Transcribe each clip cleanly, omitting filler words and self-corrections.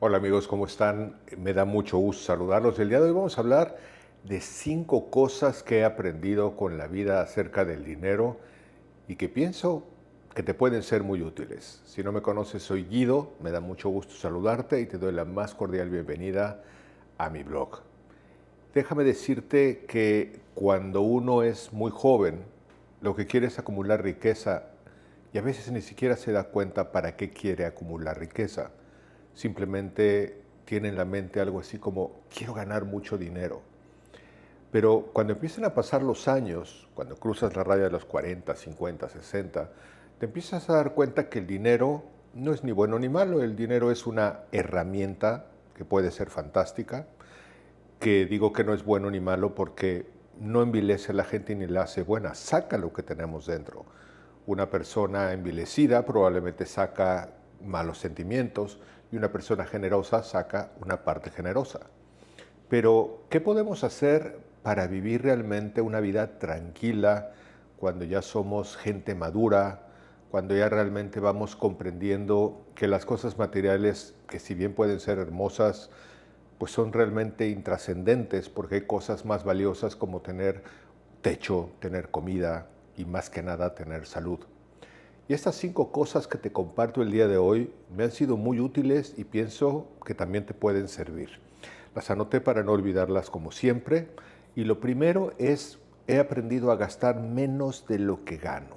Hola amigos, ¿cómo están? Me da mucho gusto saludarlos. El día de hoy vamos a hablar de 5 cosas que he aprendido con la vida acerca del dinero y que pienso que te pueden ser muy útiles. Si no me conoces, soy Guido, me da mucho gusto saludarte y te doy la más cordial bienvenida a mi blog. Déjame decirte que cuando uno es muy joven, lo que quiere es acumular riqueza y a veces ni siquiera se da cuenta para qué quiere acumular riqueza. Simplemente tiene en la mente algo así como, quiero ganar mucho dinero. Pero cuando empiezan a pasar los años, cuando cruzas la raya de los 40, 50, 60, te empiezas a dar cuenta que el dinero no es ni bueno ni malo. El dinero es una herramienta que puede ser fantástica, que digo que no es bueno ni malo porque no envilece a la gente ni la hace buena, saca lo que tenemos dentro. Una persona envilecida probablemente saca malos sentimientos y una persona generosa saca una parte generosa. Pero, ¿qué podemos hacer para vivir realmente una vida tranquila cuando ya somos gente madura, cuando ya realmente vamos comprendiendo que las cosas materiales, que si bien pueden ser hermosas, pues son realmente intrascendentes porque hay cosas más valiosas como tener techo, tener comida y más que nada tener salud? Y estas 5 cosas que te comparto el día de hoy me han sido muy útiles y pienso que también te pueden servir. Las anoté para no olvidarlas como siempre. Y lo primero es, he aprendido a gastar menos de lo que gano.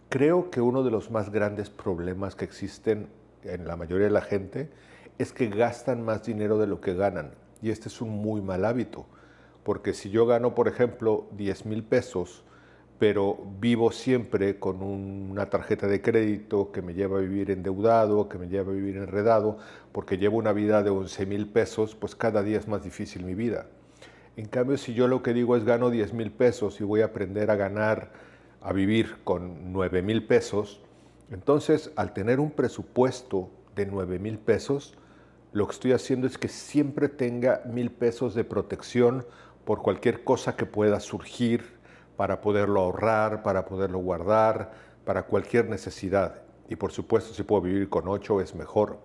Creo que uno de los más grandes problemas que existen en la mayoría de la gente es que gastan más dinero de lo que ganan. Y este es un muy mal hábito, porque si yo gano, por ejemplo, 10,000 pesos, pero vivo siempre con una tarjeta de crédito que me lleva a vivir endeudado, que me lleva a vivir enredado, porque llevo una vida de 11,000 pesos, pues cada día es más difícil mi vida. En cambio, si yo lo que digo es gano 10,000 pesos y voy a aprender a ganar, a vivir con 9,000 pesos, entonces al tener un presupuesto de 9,000 pesos, lo que estoy haciendo es que siempre tenga 1,000 pesos de protección por cualquier cosa que pueda surgir, para poderlo ahorrar, para poderlo guardar, para cualquier necesidad. Y por supuesto, si puedo vivir con 8 es mejor.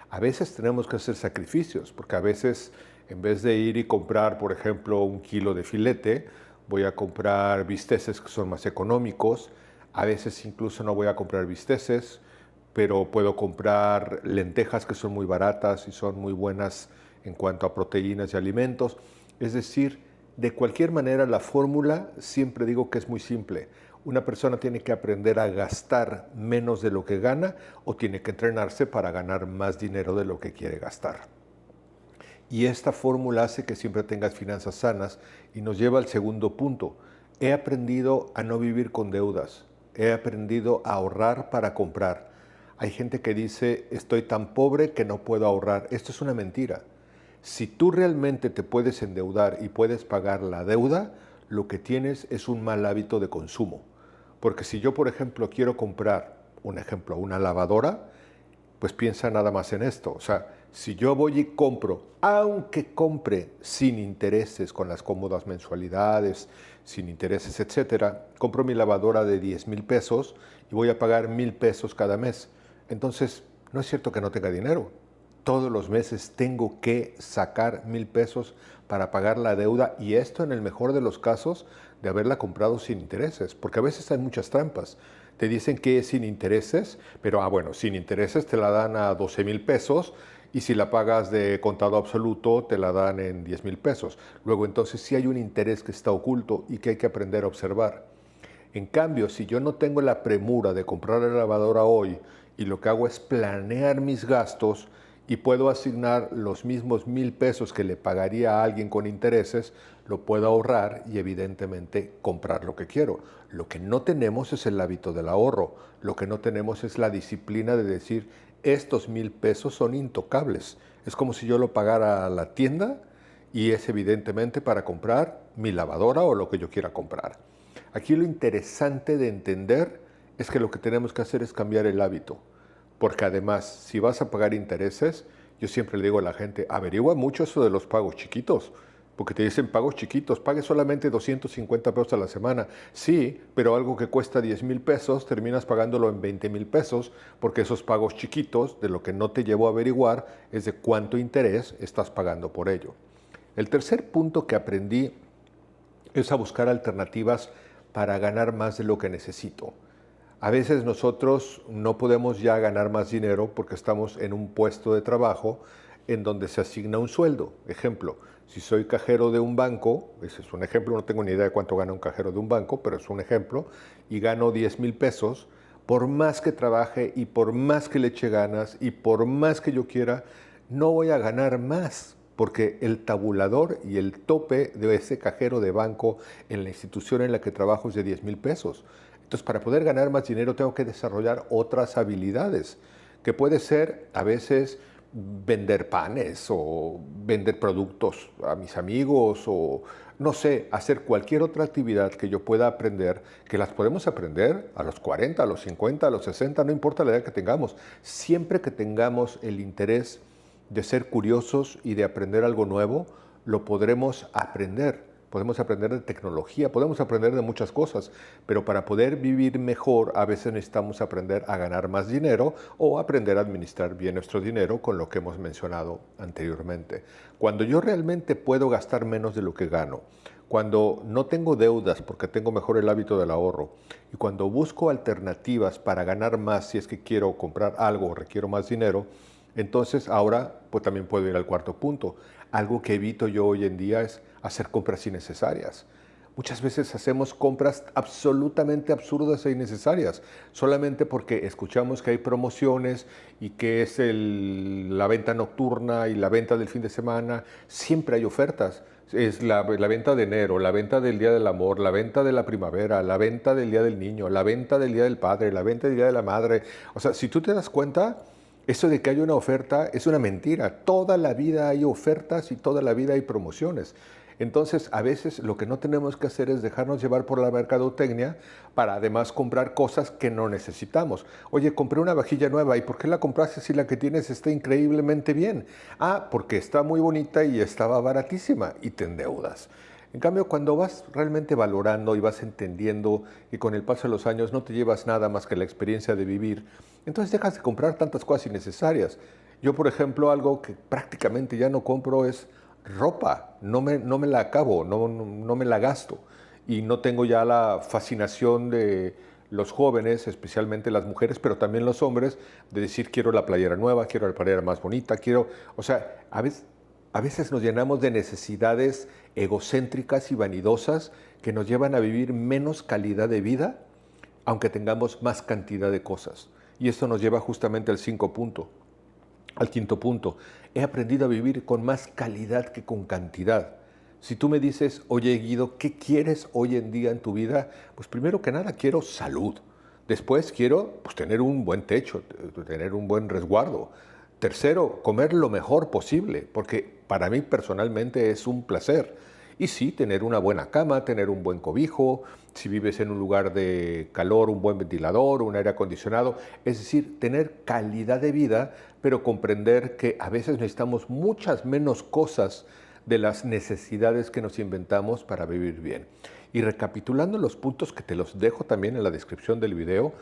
A veces tenemos que hacer sacrificios, porque a veces en vez de ir y comprar, por ejemplo, 1 kilo de filete, voy a comprar bisteces que son más económicos. A veces incluso no voy a comprar bisteces, pero puedo comprar lentejas que son muy baratas y son muy buenas en cuanto a proteínas y alimentos. Es decir, de cualquier manera la fórmula siempre digo que es muy simple. Una persona tiene que aprender a gastar menos de lo que gana o tiene que entrenarse para ganar más dinero de lo que quiere gastar. Y esta fórmula hace que siempre tengas finanzas sanas y nos lleva al segundo punto. He aprendido a no vivir con deudas. He aprendido a ahorrar para comprar. Hay gente que dice, estoy tan pobre que no puedo ahorrar. Esto es una mentira. Si tú realmente te puedes endeudar y puedes pagar la deuda, lo que tienes es un mal hábito de consumo. Porque si yo, por ejemplo, quiero comprar, un ejemplo, una lavadora, pues piensa nada más en esto. O sea, si yo voy y compro, aunque compre sin intereses, con las cómodas mensualidades, sin intereses, etcétera, compro mi lavadora de 10,000 pesos y voy a pagar 1,000 pesos cada mes. Entonces, no es cierto que no tenga dinero. Todos los meses tengo que sacar 1,000 pesos para pagar la deuda, y esto en el mejor de los casos de haberla comprado sin intereses, porque a veces hay muchas trampas. Te dicen que es sin intereses, pero bueno, sin intereses te la dan a 12,000 pesos y si la pagas de contado absoluto te la dan en 10,000 pesos. Luego entonces sí hay un interés que está oculto y que hay que aprender a observar. En cambio, si yo no tengo la premura de comprar la lavadora hoy y lo que hago es planear mis gastos y puedo asignar los mismos 1,000 pesos que le pagaría a alguien con intereses, lo puedo ahorrar y evidentemente comprar lo que quiero. Lo que no tenemos es el hábito del ahorro, lo que no tenemos es la disciplina de decir, estos 1,000 pesos son intocables. Es como si yo lo pagara a la tienda y es evidentemente para comprar mi lavadora o lo que yo quiera comprar. Aquí lo interesante de entender es que lo que tenemos que hacer es cambiar el hábito, porque además, si vas a pagar intereses, yo siempre le digo a la gente, averigua mucho eso de los pagos chiquitos. porque te dicen pagos chiquitos, pague solamente 250 pesos a la semana. Sí, pero algo que cuesta 10,000 pesos, terminas pagándolo en 20,000 pesos, porque esos pagos chiquitos, de lo que no te llevó a averiguar, es de cuánto interés estás pagando por ello. El tercer punto que aprendí es a buscar alternativas para ganar más de lo que necesito. A veces nosotros no podemos ya ganar más dinero porque estamos en un puesto de trabajo en donde se asigna un sueldo. Ejemplo, si soy cajero de un banco, ese es un ejemplo, no tengo ni idea de cuánto gana un cajero de un banco, pero es un ejemplo, y gano 10,000 pesos, por más que trabaje y por más que le eche ganas y por más que yo quiera, no voy a ganar más, porque el tabulador y el tope de ese cajero de banco en la institución en la que trabajo es de 10,000 pesos. Entonces, para poder ganar más dinero tengo que desarrollar otras habilidades, que puede ser a veces vender panes o vender productos a mis amigos o no sé, hacer cualquier otra actividad que yo pueda aprender, que las podemos aprender a los 40, a los 50, a los 60, no importa la edad que tengamos, siempre que tengamos el interés de ser curiosos y de aprender algo nuevo, lo podremos aprender. Podemos aprender de tecnología, podemos aprender de muchas cosas, pero para poder vivir mejor a veces necesitamos aprender a ganar más dinero o aprender a administrar bien nuestro dinero con lo que hemos mencionado anteriormente. Cuando yo realmente puedo gastar menos de lo que gano, cuando no tengo deudas porque tengo mejor el hábito del ahorro y cuando busco alternativas para ganar más si es que quiero comprar algo o requiero más dinero, entonces ahora pues también puedo ir al cuarto punto. Algo que evito yo hoy en día es hacer compras innecesarias. Muchas veces hacemos compras absolutamente absurdas e innecesarias, solamente porque escuchamos que hay promociones y que es la venta nocturna y la venta del fin de semana. Siempre hay ofertas. Es la venta de enero, la venta del Día del Amor, la venta de la primavera, la venta del Día del Niño, la venta del Día del Padre, la venta del Día de la Madre. O sea, si tú te das cuenta, eso de que hay una oferta es una mentira. Toda la vida hay ofertas y toda la vida hay promociones. Entonces, a veces lo que no tenemos que hacer es dejarnos llevar por la mercadotecnia para además comprar cosas que no necesitamos. Oye, compré una vajilla nueva, ¿y por qué la compraste si la que tienes está increíblemente bien? Ah, porque está muy bonita y estaba baratísima y te endeudas. En cambio, cuando vas realmente valorando y vas entendiendo y con el paso de los años no te llevas nada más que la experiencia de vivir, entonces dejas de comprar tantas cosas innecesarias. Yo, por ejemplo, algo que prácticamente ya no compro es ropa. No me la acabo, no me la gasto. Y no tengo ya la fascinación de los jóvenes, especialmente las mujeres, pero también los hombres, de decir quiero la playera nueva, quiero la playera más bonita, quiero... O sea, a veces nos llenamos de necesidades egocéntricas y vanidosas que nos llevan a vivir menos calidad de vida, aunque tengamos más cantidad de cosas. Y esto nos lleva justamente al quinto punto. He aprendido a vivir con más calidad que con cantidad. Si tú me dices, oye Guido, ¿qué quieres hoy en día en tu vida? Pues primero que nada quiero salud. Después quiero pues, tener un buen techo, tener un buen resguardo. Tercero, comer lo mejor posible, porque para mí personalmente es un placer. Y sí, tener una buena cama, tener un buen cobijo, si vives en un lugar de calor, un buen ventilador, un aire acondicionado, es decir, tener calidad de vida, pero comprender que a veces necesitamos muchas menos cosas de las necesidades que nos inventamos para vivir bien. Y recapitulando los puntos que te los dejo también en la descripción del video,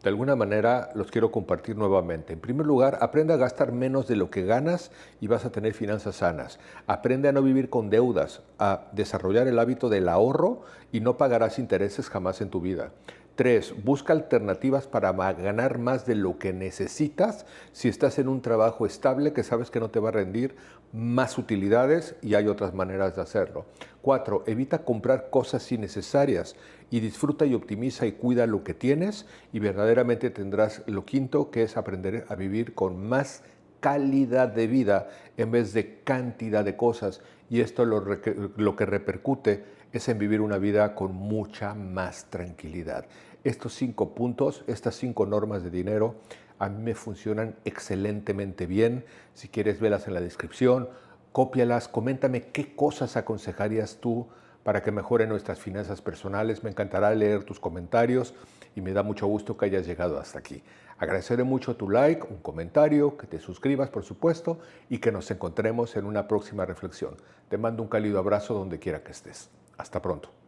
de alguna manera los quiero compartir nuevamente. En primer lugar, aprende a gastar menos de lo que ganas y vas a tener finanzas sanas. Aprende a no vivir con deudas, a desarrollar el hábito del ahorro y no pagarás intereses jamás en tu vida. 3. Busca alternativas para ganar más de lo que necesitas si estás en un trabajo estable que sabes que no te va a rendir más utilidades y hay otras maneras de hacerlo. 4. Evita comprar cosas innecesarias y disfruta y optimiza y cuida lo que tienes y verdaderamente tendrás lo quinto, que es aprender a vivir con más calidad de vida en vez de cantidad de cosas. Y esto lo que repercute es en vivir una vida con mucha más tranquilidad. Estos 5 puntos, estas 5 normas de dinero, a mí me funcionan excelentemente bien. Si quieres verlas en la descripción, cópialas, coméntame qué cosas aconsejarías tú para que mejoren nuestras finanzas personales. Me encantará leer tus comentarios y me da mucho gusto que hayas llegado hasta aquí. Agradeceré mucho tu like, un comentario, que te suscribas por supuesto y que nos encontremos en una próxima reflexión. Te mando un cálido abrazo donde quiera que estés. Hasta pronto.